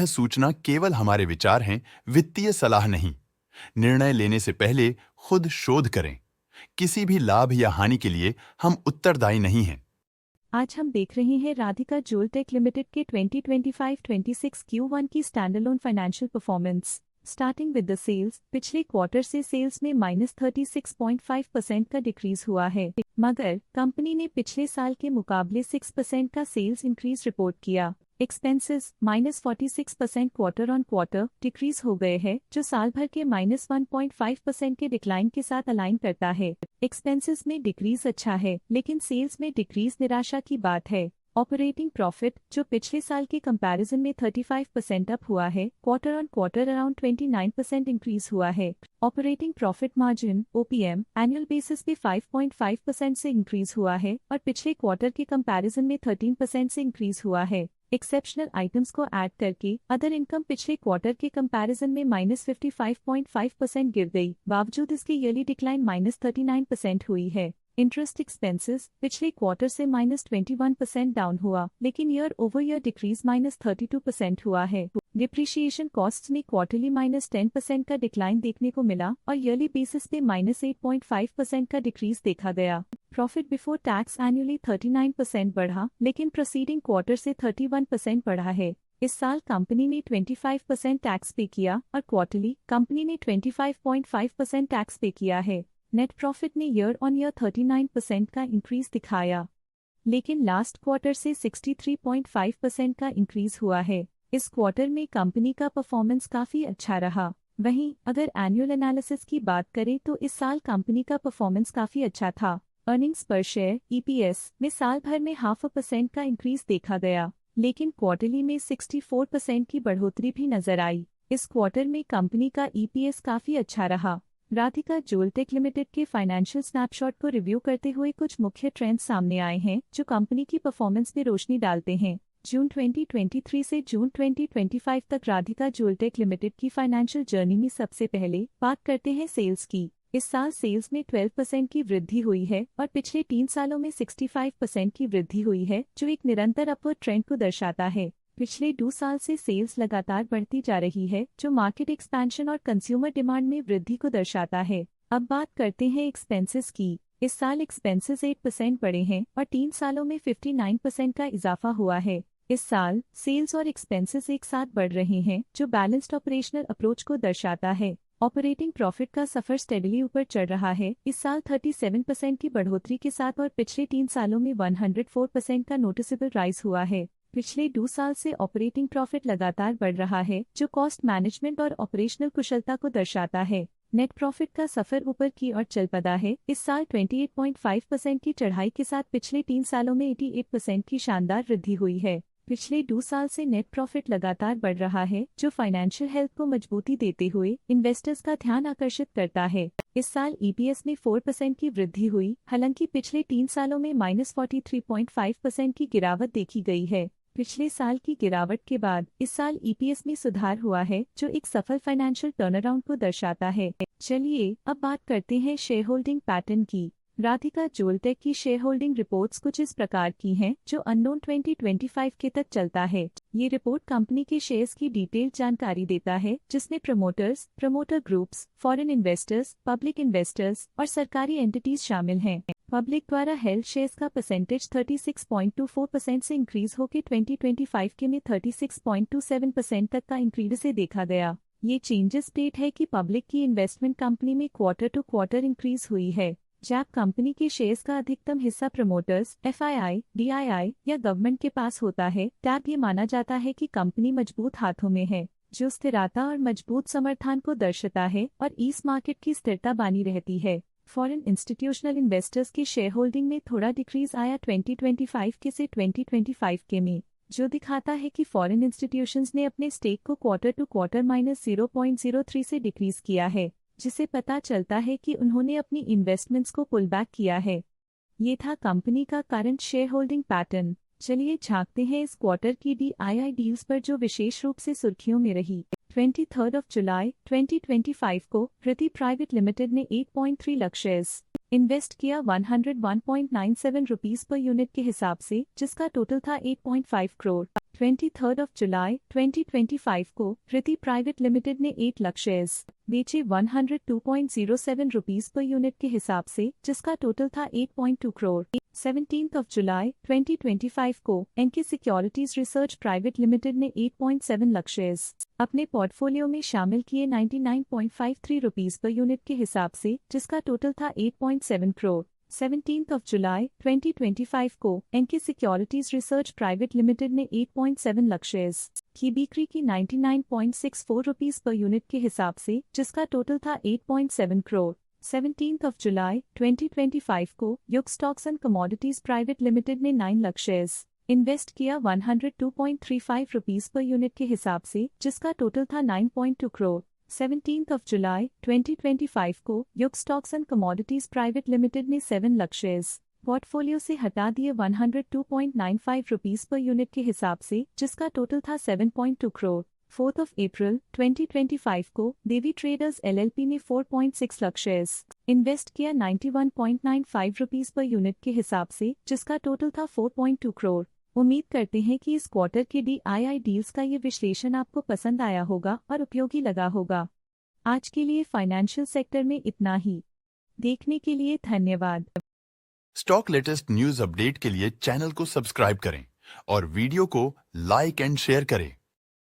सूचना केवल हमारे विचार हैं, वित्तीय सलाह नहीं। निर्णय लेने से पहले खुद शोध करें। किसी भी लाभ या हानि के लिए हम उत्तरदायी नहीं हैं। आज हम देख रहे हैं राधिका ज्वेलटेक लिमिटेड के 2025-26 Q1 की standalone financial performance. Starting with the sales, पिछले क्वार्टर से सेल्स में -36.5% का डिक्रीज हुआ है, मगर कंपनी ने पिछले साल के मुकाबले 6% का सेल्स इंक्रीज रिपोर्ट किया। Expenses -46% quarter on quarter decrease हो गए हैं, जो साल भर के -1.5% के डिक्लाइन के साथ अलाइन करता है। एक्सपेंसेस में डिक्रीज अच्छा है, लेकिन सेल्स में डिक्रीज निराशा की बात है। ऑपरेटिंग प्रॉफिट, जो पिछले साल के कंपैरिजन में 35% अप हुआ है, quarter on quarter around 29% increase हुआ है। Operating profit margin (OPM) annual basis पे 5.5% से इंक्रीज हुआ है और पिछले क्वार्टर के कंपैरिजन में 13% से इंक्रीज हुआ है। एक्सेप्शनल आइटम्स को ऐड करके अदर इनकम पिछले क्वार्टर के कंपैरिजन में -55.5% गिर गई, बावजूद इसकी ईयरली डिक्लाइन -39% हुई है। इंटरेस्ट एक्सपेंसेस पिछले क्वार्टर से -21% डाउन हुआ, लेकिन ईयर ओवर ईयर डिक्रीज -32% हुआ है। डिप्रिशिएशन कॉस्ट्स में क्वार्टरली -10% का डिक्लाइन देखने को मिला और ईयरली बेसिस पे -8.5% का डिक्रीज देखा गया। प्रॉफिट बिफोर टैक्स एनुअली 39% बढ़ा, लेकिन प्रोसीडिंग क्वार्टर से 31% बढ़ा है। इस साल कंपनी ने 25% टैक्स पे किया और क्वार्टरली कंपनी ने 25.5% टैक्स पे किया है। नेट प्रॉफिट ने ईयर ऑन ईयर 39% का इंक्रीज दिखाया, लेकिन लास्ट क्वार्टर से 63.5% का इंक्रीज हुआ है। इस क्वार्टर में कंपनी का परफॉर्मेंस काफी अच्छा रहा। वहीं अगर एनुअल एनालिसिस की बात करें तो इस साल कंपनी का परफॉर्मेंस काफी अच्छा था। अर्निंग्स पर शेयर (EPS) में साल भर में 0.5% का इंक्रीज देखा गया, लेकिन क्वार्टरली में 64% की बढ़ोतरी भी नजर आई। इस क्वार्टर में कंपनी का EPS काफी अच्छा रहा। राधिका ज्वेलटेक लिमिटेड के फाइनेंशियल स्नैपशॉट को रिव्यू करते हुए कुछ मुख्य ट्रेंड्स सामने आए हैं जो कंपनी की परफॉर्मेंस में रोशनी डालते हैं। जून 2023 से जून 2025 तक राधिका ज्वेलटेक लिमिटेड की फाइनेंशियल जर्नी में सबसे पहले बात करते हैं सेल्स की। इस साल सेल्स में 12% की वृद्धि हुई है और पिछले 3 सालों में 65% की वृद्धि हुई है, जो एक निरंतर अपवर्ड ट्रेंड को दर्शाता है। पिछले 2 साल से सेल्स लगातार बढ़ती जा रही है, जो मार्केट एक्सपेंशन और कंज्यूमर डिमांड में वृद्धि को दर्शाता है। अब बात करते हैं एक्सपेंसेस की। इस साल एक्सपेंसेस 8% बढ़े हैं और 3 सालों में 59% का इजाफा हुआ है। इस साल सेल्स और एक्सपेंसेस एक साथ बढ़ रहे हैं, जो बैलेंस्ड ऑपरेशनल अप्रोच को दर्शाता है। ऑपरेटिंग प्रॉफिट का सफर स्टेडली ऊपर चढ़ रहा है, इस साल 37% की बढ़ोतरी के साथ और पिछले 3 सालों में 104% का नोटिसेबल राइज हुआ है। पिछले 2 साल से ऑपरेटिंग प्रॉफिट लगातार बढ़ रहा है, जो कॉस्ट मैनेजमेंट और ऑपरेशनल कुशलता को दर्शाता है। नेट प्रॉफिट का सफर ऊपर की ओर चल पड़ा है, इस साल 28.5% की चढ़ाई के साथ पिछले 3 सालों में 88% की शानदार वृद्धि हुई है। पिछले 2 साल से नेट प्रॉफिट लगातार बढ़ रहा है, जो फाइनेंशियल हेल्थ को मजबूती देते हुए इन्वेस्टर्स का ध्यान आकर्षित करता है। इस साल EPS में 4% की वृद्धि हुई, हालांकि पिछले 3 सालों में -43.5% की गिरावट देखी गई है। पिछले साल की गिरावट के बाद इस साल EPS में सुधार हुआ है, जो एक सफल फाइनेंशियल टर्नअराउंड को दर्शाता है। चलिए अब बात करते हैं शेयर होल्डिंग पैटर्न की। राधिका ज्वेलटेक की शेयर होल्डिंग रिपोर्ट्स कुछ इस प्रकार की हैं, जो अननोन 2025 के तक चलता है। ये रिपोर्ट कंपनी के शेयर्स की डिटेल्ड जानकारी देता है, जिसमें promoters, promoter groups, foreign investors, public investors और सरकारी एंटिटीज शामिल हैं। पब्लिक द्वारा हेल्ड शेयर्स का परसेंटेज 36.24% से इंक्रीज होकर 2025 के में 36.27% तक का इंक्रीज से देखा गया। ये चेंजेस स्टेट है कि पब्लिक की इन्वेस्टमेंट कंपनी में क्वार्टर टू क्वार्टर इंक्रीज हुई है। जब कंपनी के शेयर्स का अधिकतम हिस्सा प्रमोटर्स, FII, DII या गवर्नमेंट के पास होता है, तब ये माना जाता है कि कंपनी मजबूत हाथों में है, जो स्थिरता और मजबूत समर्थन को दर्शाता है और इस मार्केट की स्थिरता बनी रहती है। फॉरेन इंस्टीट्यूशनल इन्वेस्टर्स की शेयर होल्डिंग में थोड़ा डिक्रीज आया 2025 के से 2025 के में, जो दिखाता है कि फॉरेन इंस्टीट्यूशंस ने अपने स्टेक को क्वार्टर टू क्वार्टर -0.03 से डिक्रीज किया है, जिसे पता चलता है कि उन्होंने अपनी इन्वेस्टमेंट्स को पुल बैक किया है। ये था कंपनी का करंट शेयर होल्डिंग पैटर्न। चलिए झांकते हैं इस क्वार्टर की DII डील्स पर, जो विशेष रूप से सुर्खियों में रही। 23 जुलाई 2025 को प्रति प्राइवेट लिमिटेड ने 8.3 लाख शेयर्स इन्वेस्ट किया 101.97 रुपीस पर यूनिट के हिसाब से, जिसका टोटल था 8.5 करोड़। 23 जुलाई 2025 को प्रीति प्राइवेट लिमिटेड ने 8 लाख शेयर्स बेचे 102.07 रुपीस पर यूनिट के हिसाब से, जिसका टोटल था 8.2 करोड़। 17 जुलाई 2025 को NK Securities Research Private Limited ने 8.7 लाख शेयर्स अपने पोर्टफोलियो में शामिल किए 99.53 रुपीस पर यूनिट के हिसाब से, जिसका टोटल था 8.7 करोड़। 17 जुलाई 2025 को NK Securities Research Private Limited ने 8.7 लाख शेयर्स की बिक्री की 99.64 रुपीस पर यूनिट के हिसाब से, जिसका टोटल था 8.7 करोड़। 17 जुलाई 2025 को युग stocks and commodities private Limited ने 9 लाख शेयर्स इन्वेस्ट किया 102.35 रुपीस पर यूनिट के हिसाब से, जिसका टोटल था 9.2 करोड़। 17 जुलाई 2025 को युग stocks and commodities private Limited ने 7 लाख शेयर्स पोर्टफोलियो से हटा दिए 102.95 रुपीस पर यूनिट के हिसाब से, जिसका टोटल था 7.2 करोड़। 4 अप्रैल 2025 को देवी ट्रेडर्स एलएलपी ने 4.6 लाख शेयर्स इन्वेस्ट किया 91.95 रुपीस पर यूनिट के हिसाब से, जिसका टोटल था 4.2 करोड़। उम्मीद करते हैं कि इस क्वार्टर के DII डील्स का ये विश्लेषण आपको पसंद आया होगा और उपयोगी लगा होगा। आज के लिए फाइनेंशियल सेक्टर में इतना ही। देखने के लिए धन्यवाद। स्टॉक लेटेस्ट न्यूज अपडेट के लिए चैनल को सब्सक्राइब करें और वीडियो को लाइक एंड शेयर करें।